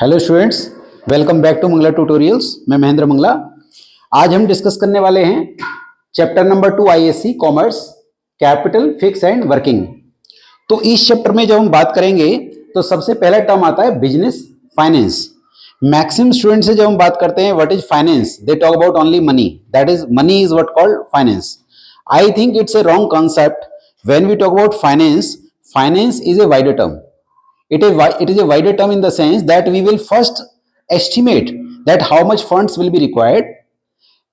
Hello students, welcome back to Mangla tutorials. मैं महेंद्र मंगला। आज हम डिस्कस करने वाले हैं chapter number 2 ISC commerce, capital, fix and working. तो इस चैप्टर में जब हम बात करेंगे तो सबसे पहला टर्म आता है बिजनेस फाइनेंस। मैक्सिमम स्टूडेंट से जब हम बात करते हैं what is finance, they talk about only money, that is money is what called finance. I think it's a wrong concept. When we talk about finance, finance is a wider term. It is a wider term in the sense that we will first estimate that how much funds will be required,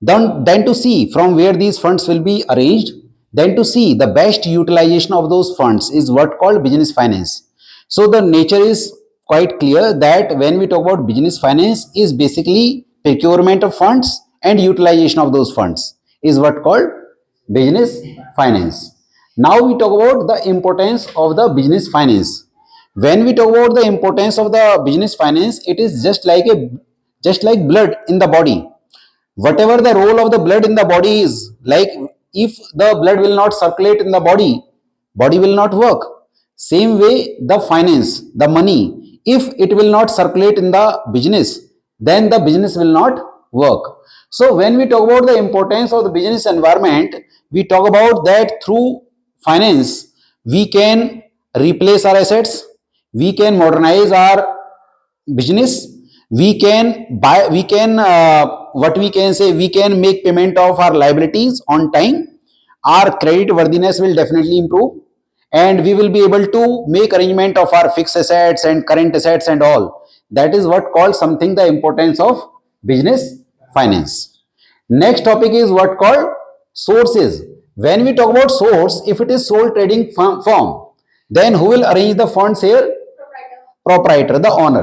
then to see from where these funds will be arranged, then to see the best utilization of those funds is what called business finance. So the nature is quite clear that when we talk about business finance is basically procurement of funds and utilization of those funds is what called business finance. Now we talk about the importance of the business finance. When we talk about the importance of the business finance, it is just like blood in the body. Whatever the role of the blood in the body is, like if the blood will not circulate in the body will not work. Same way the finance, the money, if it will not circulate in the business, then the business will not work. So when we talk about the importance of the business environment, we talk about that through finance we can replace our assets, we can modernize our business, we can buy, what we can say, we can make payment of our liabilities on time, our credit worthiness will definitely improve, and we will be able to make arrangement of our fixed assets and current assets and all. That is what called something the importance of business finance. Next topic is what called sources. When we talk about source, if it is sole trading firm, then who will arrange the funds here? Proprietor, the owner.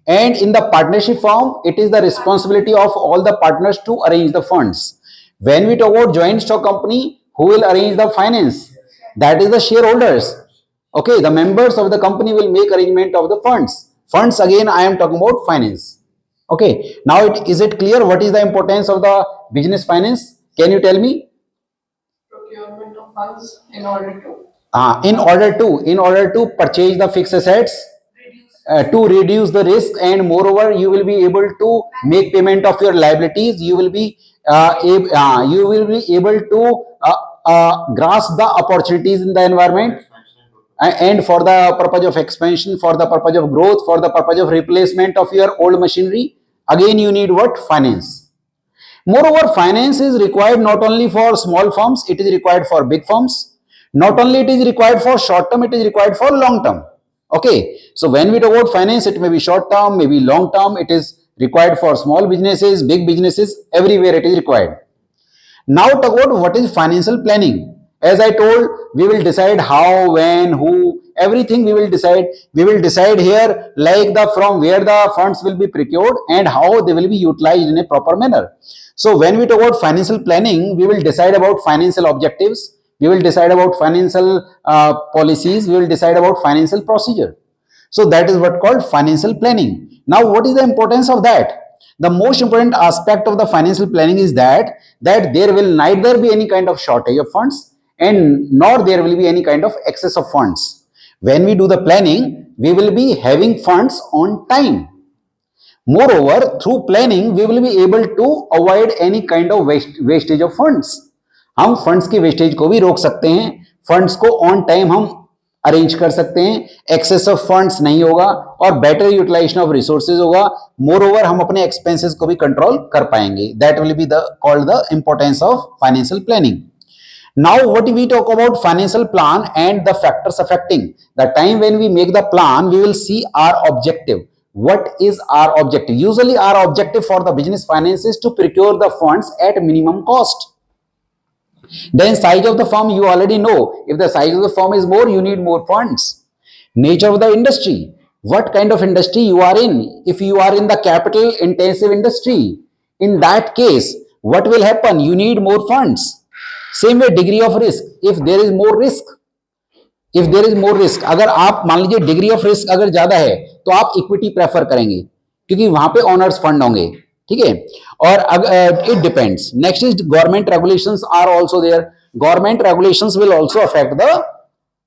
And in the partnership form, it is the responsibility of all the partners to arrange the funds. When we talk about joint stock company, who will arrange the finance? That is the shareholders. Okay, the members of the company will make arrangement of the funds. Funds, again I am talking about finance. Okay, now is it clear what is the importance of the business finance? Can you tell me? Procurement of funds in order to purchase the fixed assets, to reduce the risk, and moreover you will be able to make payment of your liabilities. You will be able to grasp the opportunities in the environment, and for the purpose of expansion, for the purpose of growth, for the purpose of replacement of your old machinery. Again you need what? Finance. Moreover, finance is required not only for small firms, it is required for big firms. Not only it is required for short term, it is required for long term. Okay, so when we talk about finance, it may be short term, maybe long term. It is required for small businesses, big businesses, everywhere it is required. Now talk about what is financial planning. As I told, we will decide how, when, who, everything we will decide. We will decide here like the from where the funds will be procured and how they will be utilized in a proper manner. So when we talk about financial planning, we will decide about financial objectives, we will decide about financial policies, we will decide about financial procedure. So that is what called financial planning. Now what is the importance of that? The most important aspect of the financial planning is that there will neither be any kind of shortage of funds and nor there will be any kind of excess of funds. When we do the planning, we will be having funds on time. Moreover, through planning, we will be able to avoid any kind of wastage of funds. हम funds की wastage को भी रोक सकते हैं, funds को on time हम arrange कर सकते हैं, एक्सेस ऑफ फंड्स नहीं होगा और बेटर यूटिलाइजेशन ऑफ रिसोर्सेज होगा. मोर ओवर हम अपने एक्सपेंसेस को भी कंट्रोल कर पाएंगे. That will be the called the importance of financial planning. Now what we talk about financial plan and the factors affecting the time when we make the plan, we will see our objective. What is our objective? Usually our objective for the business finance is to procure the funds at minimum cost. Then size of the firm, you already know. If the size of the firm is more, you need more funds. Nature of the industry. What kind of industry you are in? If you are in the capital intensive industry, in that case, what will happen? You need more funds. Same way degree of risk. If there is more risk, अगर आप मान लीजिए degree of risk अगर ज्यादा है तो आप equity prefer करेंगे क्योंकि वहां पे ओनर्स फंड होंगे. ठीक है. और it depends. Next is government regulations are also there. Government regulations will also affect the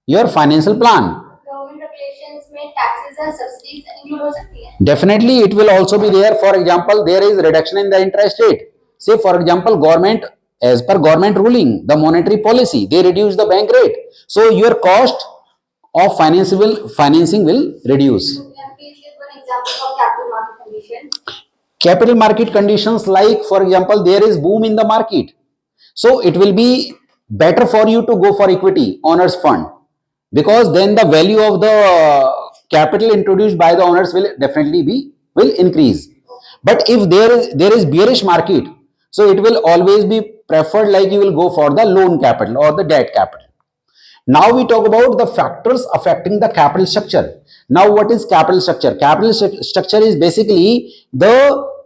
your financial plan. Government regulations में टैक्सेस अंदर सब्सिडीज इंक्लूड हो सकती है? Definitely it will also be there. For example, there is reduction in the interest rate. Say for example, government, as per government ruling, the monetary policy, they reduce the bank rate, so your cost of financing will reduce. Please give one example of capital market conditions. Capital market conditions, like for example, there is boom in the market, so it will be better for you to go for equity owners fund, because then the value of the capital introduced by the owners will definitely will increase. But if there is bearish market, so it will always be preferred, like you will go for the loan capital or the debt capital. Now we talk about the factors affecting the capital structure. Now what is capital structure? Capital structure is basically the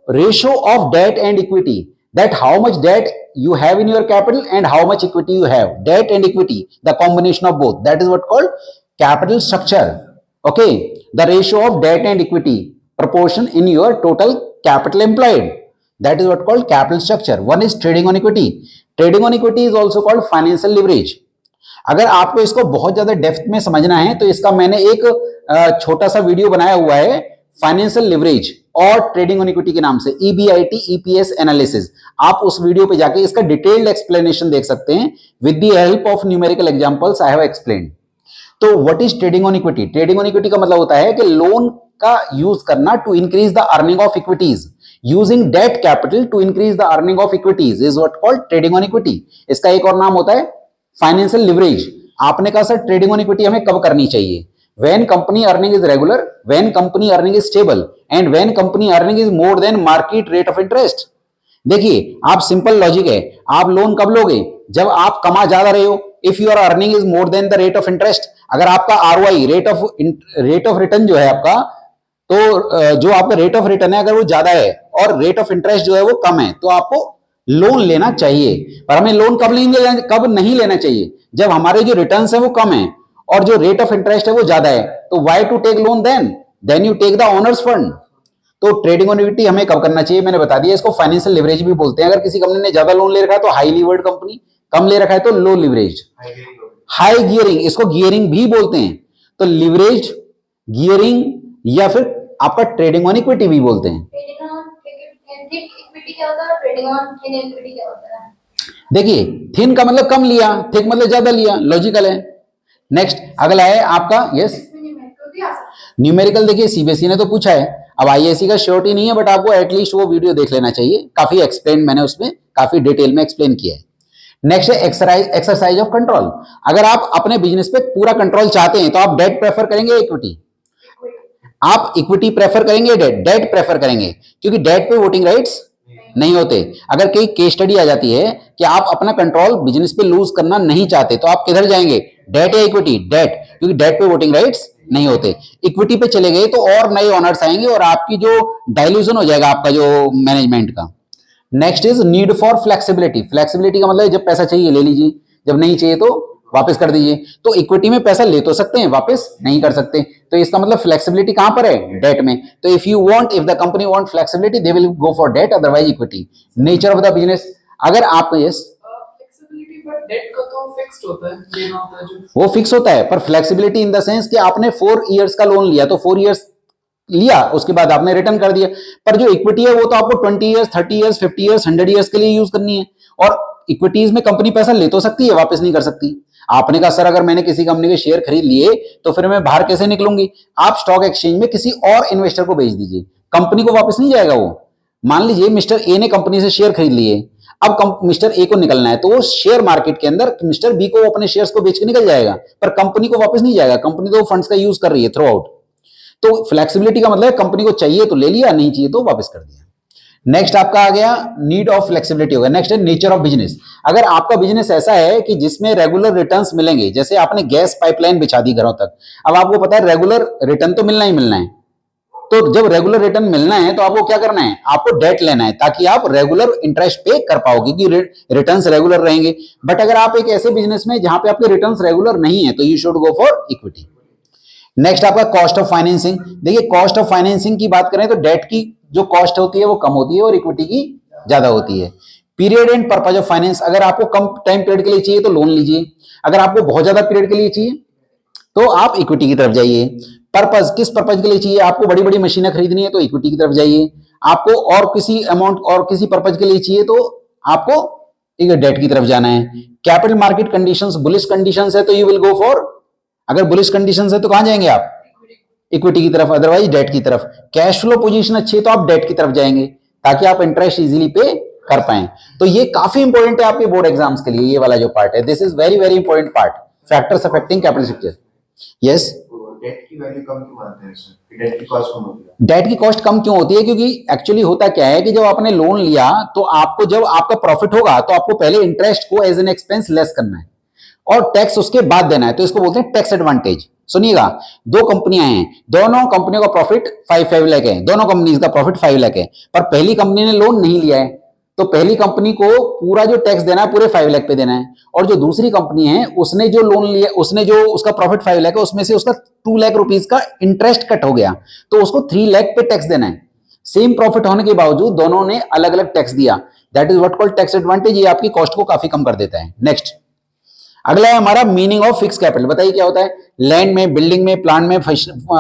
ratio of debt and equity, that how much debt you have in your capital and how much equity you have. Debt and equity, the combination of both, that is what called capital structure. Okay, the ratio of debt and equity proportion in your total capital employed, that is what called capital structure. One is trading on equity. Trading on equity is also called financial leverage. अगर आपको इसको बहुत ज्यादा depth में समझना है तो इसका मैंने एक छोटा सा वीडियो बनाया हुआ है, फाइनेंशियल लिवरेज और ट्रेडिंग ऑन इक्विटी के नाम से, EBIT EPS एनालिसिस. आप उस वीडियो पे जाके इसका डिटेल्ड एक्सप्लेनेशन देख सकते हैं. With the help of numerical examples I have explained. तो what is trading on equity? Trading on equity का मतलब होता है कि लोन का यूज करना to increase the earning of equities. Using debt capital to increase the earning of equities is what called trading on equity. इसका एक और नाम होता है फाइनेंशियल लिवरेज. आपने कहा सर ट्रेडिंग ऑन इक्विटी हमें कब करनी चाहिए? When company earning is regular, when company earning is stable and when company earning is more then market rate of interest. देखिए आप सिंपल लॉजिक है, आप लोन कब लोगे? जब आप कमा ज्यादा रहे हो. If you are earning is more than the rate of interest, अगर आपका ROI रेट ऑफ रिटर्न जो है आपका, तो जो आपका रेट ऑफ रिटर्न है अगर वो ज्यादा है और रेट ऑफ इंटरेस्ट जो है वो कम है, तो आपको लोन लेना चाहिए. पर हमें लोन कब लेंगे, कब नहीं लेना चाहिए? जब हमारे जो रिटर्न्स है वो कम है और जो रेट ऑफ इंटरेस्ट है वो ज्यादा है. तो why to take loan then you take the owners fund. तो ट्रेडिंग ऑन इक्विटी हमें कब करना चाहिए? मैंने बता दिया. इसको फाइनेंशियल लिवरेज भी बोलते हैं. अगर किसी कंपनी ने ज्यादा लोन ले रखा है तो हाई लीवर्ड कंपनी, कम ले रखा है तो लो लिवरेज. हाई गियरिंग, इसको गियरिंग भी बोलते हैं. तो लिवरेज, गियरिंग या फिर आपका ट्रेडिंग ऑन इक्विटी भी बोलते हैं. इक्विटी क्या होता है, ट्रेडिंग ऑन थिन इक्विटी क्या होता है? देखिए थिन का मतलब कम लिया, थिक मतलब ज्यादा लिया, लॉजिकल है. नेक्स्ट अगला है आपका, यस न्यूमेरिकल. देखिए सीबीएसई ने तो पूछा है, अब आईएससी का श्योरिटी नहीं है, बट आपको एटलीस्ट वो वीडियो देख लेना चाहिए. काफी एक्सप्लेन मैंने उसमें काफी डिटेल में एक्सप्लेन किया है. नेक्स्ट है एक्सरसाइज ऑफ कंट्रोल. अगर आप अपने बिजनेस पे पूरा कंट्रोल चाहते हैं तो आप डेट प्रेफर करेंगे इक्विटी? आप इक्विटी प्रेफर करेंगे, डेट प्रेफर करेंगे? क्योंकि डेट पे वोटिंग राइट्स नहीं होते. अगर कई केस स्टडी आ जाती है कि आप अपना कंट्रोल बिजनेस पे लूज करना नहीं चाहते, तो आप किधर जाएंगे, डेट या इक्विटी? डेट, क्योंकि डेट पे वोटिंग राइट्स नहीं होते. इक्विटी पे चले गए तो और नए ओनर्स आएंगे और आपकी जो डाइल्यूजन हो जाएगा आपका जो मैनेजमेंट का. Next is need for flexibility. Flexibility का मतलब जब पैसा चाहिए ले लीजिए, जब नहीं चाहिए तो वापस कर दीजिए. तो इक्विटी में पैसा ले तो सकते हैं, वापस नहीं कर सकते. तो इसका मतलब फ्लेक्सिबिलिटी कहां पर है? डेट में. तो if the company want flexibility they will go for debt, otherwise equity. Nature of the business, अगर आप फ्लेक्सिबिलिटी पर डेट का तो फिक्स्ड होता है, लेना होता है जो वो फिक्स होता है. पर फ्लेक्सिबिलिटी इन द सेंस कि आपने 4 इयर्स का लोन लिया तो 4 इयर्स लिया, उसके बाद आपने रिटर्न कर दिया. पर जो इक्विटी है वो तो आपको 20 इयर्स, 30 इयर्स, 50 इयर्स, 100 इयर्स के लिए यूज करनी है. और इक्विटीज में कंपनी पैसा ले तो सकती है, वापस नहीं कर सकती. आपने कहा सर अगर मैंने किसी कंपनी के शेयर खरीद लिए तो फिर मैं बाहर कैसे निकलूंगी? आप स्टॉक एक्सचेंज में किसी और इन्वेस्टर को बेच दीजिए, कंपनी को वापस नहीं जाएगा वो. मान लीजिए मिस्टर ए ने कंपनी से शेयर खरीद लिए, अब मिस्टर ए को निकलना है तो वो शेयर मार्केट के अंदर मिस्टर बी को अपने शेयर्स को बेच के निकल जाएगा, पर कंपनी को वापस नहीं जाएगा. कंपनी तो फंड्स का यूज कर रही है थ्रू आउट. तो फ्लेक्सिबिलिटी का मतलब कंपनी को चाहिए तो ले लिया, नहीं चाहिए तो वापस कर दिया. नेक्स्ट आपका आ गया नीड ऑफ फ्लेक्सिबिलिटी होगा. नेक्स्ट है नेचर ऑफ बिजनेस. अगर आपका बिजनेस ऐसा है कि जिसमें रेगुलर रिटर्न्स मिलेंगे, जैसे आपने गैस पाइपलाइन बिछा दी घरों तक, अब आपको पता है रेगुलर रिटर्न तो मिलना ही मिलना है. तो जब रेगुलर रिटर्न मिलना है तो आपको क्या करना है? आपको डेट लेना है ताकि आप रेगुलर इंटरेस्ट पे कर पाओगे, क्योंकि रिटर्न्स रेगुलर रहेंगे. बट अगर आप एक ऐसे बिजनेस में जहां पे आपके रिटर्न्स रेगुलर नहीं है तो you should go for equity. Next आपका कॉस्ट ऑफ फाइनेंसिंग. देखिए कॉस्ट ऑफ फाइनेंसिंग की बात करें तो डेट की जो कॉस्ट होती है वो कम होती है और इक्विटी की ज्यादा होती है. Period and purpose of finance. अगर आपको कम टाइम पीरियड के लिए चाहिए तो लोन लीजिए, अगर आपको बहुत ज्यादा पीरियड के लिए चाहिए तो आप इक्विटी की तरफ जाइए. पर्पज, किस पर्पज के लिए चाहिए? आपको बड़ी बड़ी मशीनें खरीदनी है तो इक्विटी की तरफ जाइए, आपको और किसी अमाउंट और किसी पर्पज के लिए चाहिए तो आपको डेट की तरफ जाना है। Capital market conditions bullish conditions है तो यू विल गो फॉर, अगर बुलिश कंडीशंस है तो कहां जाएंगे आप? इक्विटी की तरफ, अदरवाइज डेट की तरफ। कैश फ्लो पोजीशन अच्छी है तो आप डेट की तरफ जाएंगे ताकि आप इंटरेस्ट इजीली पे कर पाए। तो ये काफी इंपॉर्टेंट है आपके बोर्ड एग्जाम्स के लिए, ये वाला जो पार्ट है, this is very very important part, factors affecting capital structure. Yes, debt की वैल्यू कम क्यों मानते हैं सर? डेट की कॉस्ट कम होती है। डेट की कॉस्ट कम क्यों होती है? क्योंकि एक्चुअली होता क्या है कि जब आपने लोन लिया तो आपको, जब आपका प्रॉफिट होगा तो आपको पहले इंटरेस्ट को एज एन एक्सपेंस लेस करना है और टैक्स उसके बाद देना है, तो इसको बोलते हैं टैक्स एडवांटेज। सुनिएगा, दो कंपनियां हैं, दोनों कंपनियों का प्रॉफिट 5 लाख है, दोनों कंपनीज का प्रॉफिट 5 लाख है, पर पहली कंपनी ने लोन नहीं लिया है तो पहली कंपनी को पूरा जो टैक्स देना है पूरे 5 लाख पे देना है, और जो दूसरी कंपनी है उसने जो लोन लिया, उसने जो उसका प्रॉफिट 5 लाख है उसमें से उसका 2 लाख रुपीज का इंटरेस्ट कट हो गया तो उसको 3 लाख पे टैक्स देना है। सेम प्रॉफिट होने के बावजूद दोनों ने अलग अलग टैक्स दिया, that is what called tax advantage. ये आपकी कॉस्ट को काफी कम कर देता है। नेक्स्ट, अगला है हमारा मीनिंग ऑफ फिक्स कैपिटल। बताइए क्या होता है? लैंड में, बिल्डिंग में, प्लांट में,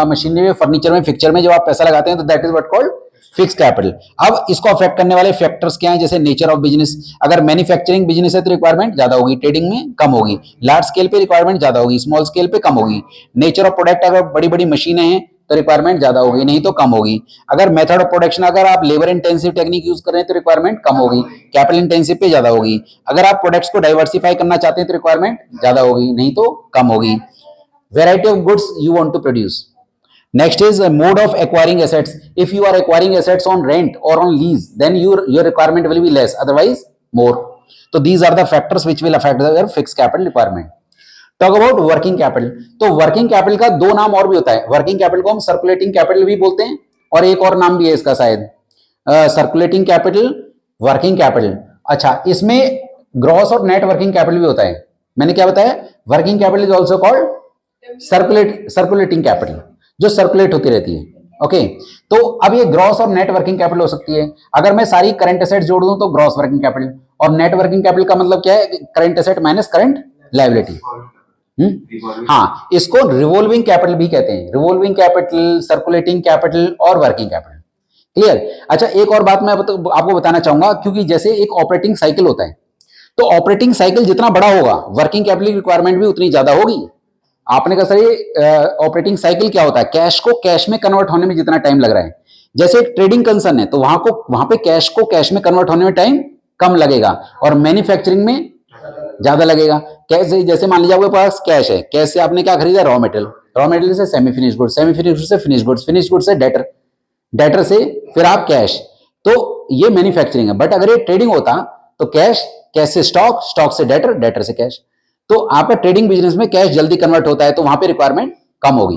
मशीनरी में, फर्नीचर में, फिक्चर में जब आप पैसा लगाते हैं तो that is what called fix capital. अब इसको अफेक्ट करने वाले फैक्टर्स क्या हैं? जैसे नेचर ऑफ बिजनेस, अगर मैन्युफैक्चरिंग बिजनेस है तो रिक्वायरमेंट ज्यादा होगी, ट्रेडिंग में कम होगी, लार्ज स्केल पे रिक्वायरमेंट ज्यादा होगी, स्मॉल स्केल पे कम होगी। नेचर ऑफ प्रोडक्ट, अगर बड़ी बड़ी मशीनें हैं तो रिक्वायरमेंट ज्यादा होगी, नहीं तो कम होगी। अगर मेथड ऑफ प्रोडक्शन, अगर आप लेबर इंटेंसिव टेक्निक यूज कर रहे हैं तो रिक्वायरमेंट कम होगी, कैपिटल इंटेंसिव पे ज्यादा होगी। अगर आप प्रोडक्ट्स को डाइवर्सिफाई करना चाहते हैं तो रिक्वायरमेंट ज्यादा होगी, नहीं तो कम होगी। Variety of goods you want to produce. Next is a mode of acquiring assets. If you are acquiring assets on rent or on lease, then your requirement will be less, otherwise more. So these are the factors which will affect your fixed capital requirement. Talk about working capital. तो working capital का दो नाम और भी होता है। working capital को हम circulating capital भी बोलते हैं और एक और नाम भी है इसका शायद, circulating capital, working capital। अच्छा, इसमें gross और net working capital भी होता है। मैंने क्या बताया? working capital is also called circulating capital, जो सर्कुलेट होती रहती है। ओके, तो अब ये ग्रॉस और नेट वर्किंग कैपिटल हो सकती है। अगर मैं सारी करंट एसेट जोड़ दूं तो ग्रॉस वर्किंग कैपिटल, और नेट वर्किंग कैपिटल का मतलब क्या है? Current asset minus current liability. हाँ, इसको रिवॉल्विंग कैपिटल भी कहते हैं, रिवॉल्विंग कैपिटल, सर्कुलेटिंग कैपिटल और वर्किंग कैपिटल। क्लियर? अच्छा, एक और बात मैं आपको बताना चाहूंगा, क्योंकि जैसे एक ऑपरेटिंग साइकिल होता है तो ऑपरेटिंग साइकिल जितना बड़ा होगा वर्किंग कैपिटल की रिक्वायरमेंट भी उतनी ज्यादा होगी। आपने कहा सर ये ऑपरेटिंग साइकिल क्या होता है? कैश को कैश में कन्वर्ट होने में जितना टाइम लग रहा है, जैसे एक ट्रेडिंग कंसर्न है तो वहां पे कैश को कैश में कन्वर्ट होने में टाइम कम लगेगा और मैन्युफैक्चरिंग में ज्यादा लगेगा। कैसे? जैसे मान लीजिए आपके पास कैश है, कैश से आपने क्या खरीदा? रॉ मटेरियल, रॉ मटेरियल से semi finish goods, semi finish goods से फिनिश गुड्स, फिनिश गुड्स से डेटर, डेटर से फिर आप कैश, तो ये मैन्युफैक्चरिंग है। बट अगर ये ट्रेडिंग होता तो कैश, कैश से स्टॉक, स्टॉक से डेटर, डेटर से कैश, तो आपका ट्रेडिंग बिजनेस में कैश जल्दी कन्वर्ट होता है तो वहां पे रिक्वायरमेंट कम होगी।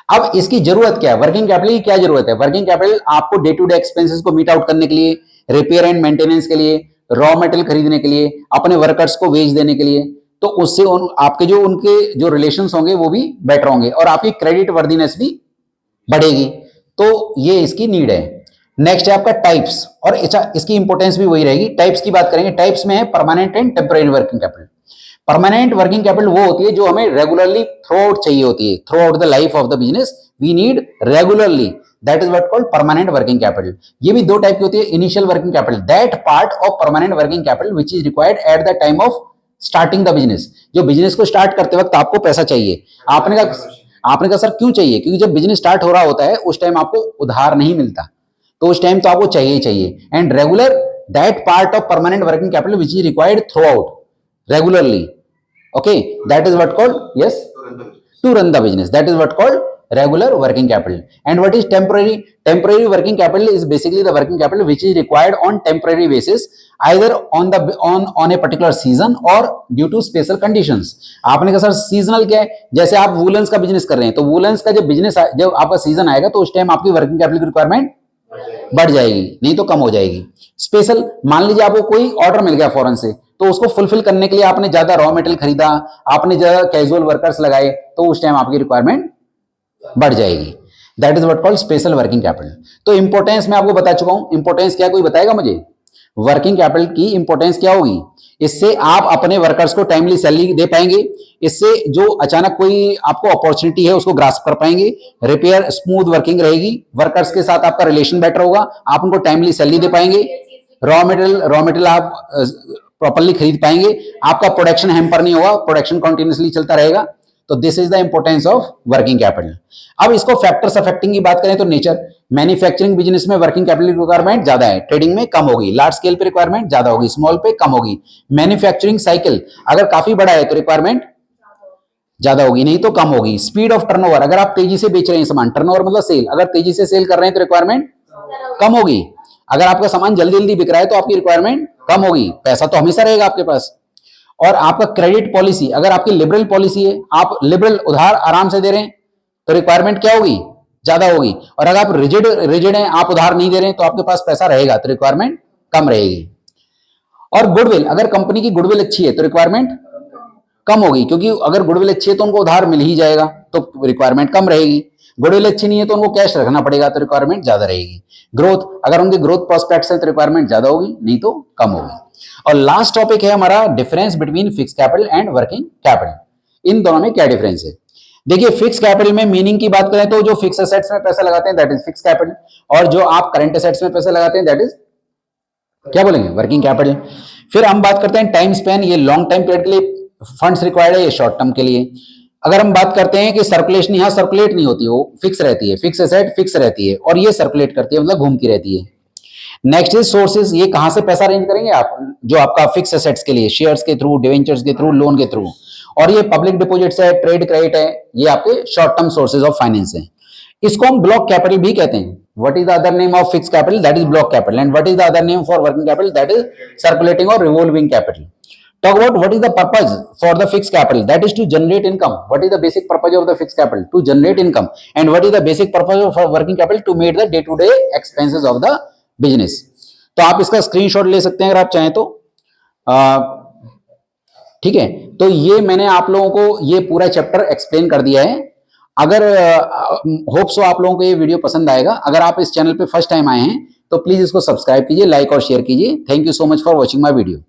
अब इसकी जरूरत क्या है? वर्किंग कैपिटल की क्या जरूरत है? वर्किंग कैपिटल आपको डे टू डे एक्सपेंसेस को मीट आउट करने के लिए, रिपेयर एंड मेंटेनेंस के लिए, रॉ मटेरियल खरीदने के लिए, अपने वर्कर्स को वेज देने के लिए, तो उससे आपके जो उनके जो रिलेशंस होंगे वो भी बेटर होंगे और आपकी क्रेडिट वर्दीनेस भी बढ़ेगी। तो ये इसकी नीड है। नेक्स्ट है आपका टाइप्स, और इसकी इंपॉर्टेंस भी वही रहेगी। टाइप्स की बात करेंगे, टाइप्स में है permanent and temporary working capital. Permanent working capital वो होती है जो हमें रेगुलरली थ्रू आउट चाहिए होती है, throughout the life of the business we need regularly, that is what called permanent working capital. ये भी दो टाइप की होती है। Initial working capital, that part of permanent working capital which is required at the time of starting the business. जो business को start करते वक्त आपको पैसा चाहिए। आपने कहा सर क्यों चाहिए? क्योंकि जब बिजनेस स्टार्ट हो रहा होता है उस टाइम आपको उधार नहीं मिलता, तो उस टाइम तो आपको चाहिए ही चाहिए। And regular, that part of permanent working capital which is required through out regularly, okay, that is what called, yes, to run the business, that is what called regular working capital. And what is temporary? Temporary working capital is basically the working capital which is required on temporary basis, either on a particular season or due to special conditions. आपने कहा sir seasonal क्या है? जैसे आप woollens का business कर रहे हैं तो वूलन्स का जब आपका सीजन आएगा तो उस टाइम आपकी वर्किंग कैपिटल की रिक्वायरमेंट बढ़ जाएगी, नहीं तो कम हो जाएगी। स्पेशल, मान लीजिए आपको कोई ऑर्डर मिल गया फॉरेन से, तो उसको फुलफिल करने के लिए आपने ज्यादा रॉ मटेरियल खरीदा, आपने ज्यादा कैजुअल वर्कर्स लगाए, तो उस टाइम आपकी रिक्वायरमेंट बढ़ जाएगी। That is what called special working capital. तो इंपॉर्टेंस मैं आपको बता चुका हूं। इंपॉर्टेंस क्या, कोई बताएगा मुझे? वर्किंग कैपिटल की इंपॉर्टेंस क्या होगी? इससे आप अपने वर्कर्स को टाइमली सैलरी दे पाएंगे, इससे जो अचानक कोई आपको अपॉर्चुनिटी है उसको ग्रास्प कर पाएंगे, रिपेयर स्मूथ वर्किंग रहेगी, वर्कर्स के साथ आपका रिलेशन बेटर होगा, आप उनको टाइमली सैलरी दे पाएंगे, रॉ मटेरियल आप प्रॉपर्ली खरीद पाएंगे, आपका प्रोडक्शन हैम्पर नहीं होगा, प्रोडक्शन कंटिन्यूसली चलता रहेगा। तो this is the importance of working capital. अब इसको फैक्टर्स अफेक्टिंग की बात करें तो नेचर, मैन्युफैक्चरिंग बिजनेस में वर्किंग कैपिटल रिक्वायरमेंट ज्यादा है, ट्रेडिंग में कम होगी, लार्ज स्केल पे रिक्वायरमेंट ज्यादा होगी, स्मॉल पे कम होगी। मैन्युफैक्चरिंग साइकिल अगर काफी बड़ा है तो रिक्वायरमेंट ज्यादा होगी, नहीं तो कम होगी। स्पीड ऑफ टर्नओवर, अगर आप तेजी से बेच रहे हैं सामान, टर्नओवर मतलब सेल, अगर तेजी से सेल कर रहे हैं तो रिक्वायरमेंट कम होगी। अगर आपका सामान जल्दी जल्दी बिक रहा है तो आपकी रिक्वायरमेंट कम होगी, पैसा तो हमेशा रहेगा आपके पास। और आपका क्रेडिट पॉलिसी, अगर आपकी लिबरल पॉलिसी है, आप लिबरल उधार आराम से दे रहे हैं तो रिक्वायरमेंट क्या होगी, ज्यादा होगी। और अगर आप रिजिड हैं, आप उधार नहीं दे रहे हैं तो आपके पास पैसा रहेगा तो रिक्वायरमेंट कम रहेगी। और गुडविल, अगर कंपनी की गुडविल अच्छी है तो रिक्वायरमेंट कम होगी, क्योंकि अगर गुडविल अच्छी है तो उनको उधार मिल ही जाएगा तो रिक्वायरमेंट कम रहेगी। गुडविल अच्छी नहीं है तो उनको कैश रखना पड़ेगा तो रिक्वायरमेंट ज्यादा रहेगी। ग्रोथ, अगर उनकी ग्रोथ प्रोस्पेक्ट्स है तो रिक्वायरमेंट ज्यादा होगी, नहीं तो कम होगी। और लास्ट टॉपिक है हमारा difference between fix capital and working capital. इन दोनों में क्या डिफरेंस है? देखिए, फिक्स कैपिटल में मीनिंग की बात करें तो जो फिक्स एसेट्स में पैसा लगाते हैं दैट इज फिक्स कैपिटल, और जो आप करंट एसेट्स में पैसा लगाते हैं दैट इज क्या बोलेंगे, वर्किंग कैपिटल। फिर हम बात करते हैं टाइम स्पैन, ये लॉन्ग टाइम पीरियड के लिए फंड्स रिक्वायर्ड है, ये शॉर्ट टर्म के लिए। अगर हम बात करते हैं कि सर्कुलेशन, यहाँ सर्कुलेट नहीं होती, वो फिक्स रहती है, फिक्स एसेट फिक्स रहती है, और ये सर्कुलेट करती है, मतलब घूमती रहती है। नेक्स्ट इज सोर्सेज, ये कहां से पैसा अरेंज करेंगे आप, जो आपका फिक्स एसेट्स के लिए, शेयर्स के थ्रू, डिवेंचर्स के थ्रू, लोन के थ्रू। और ये पब्लिक डिपॉजिट्स है, ट्रेड क्रेडिट है, ये आपके short term sources of finance है। इसको हम ब्लॉक कैपिटल भी कहते हैं। What is the other name of fix capital, that is block capital, and what is the other name for working capital, that is circulating और revolving capital. Talk about what is the purpose for the fixed capital, that is to generate income. What is the basic purpose of the fixed capital? To generate income. And what is the basic purpose of working capital? To meet the day to day expenses of the business. तो आप इसका screenshot ले सकते हैं अगर आप चाहें तो। ठीक है, तो ये मैंने आप लोगों को ये पूरा चैप्टर एक्सप्लेन कर दिया है। अगर होप सो आप लोगों को ये वीडियो पसंद आएगा। अगर आप इस चैनल पे फर्स्ट टाइम आए हैं तो प्लीज इसको सब्सक्राइब कीजिए, लाइक और शेयर कीजिए। Thank you so much for watching my video.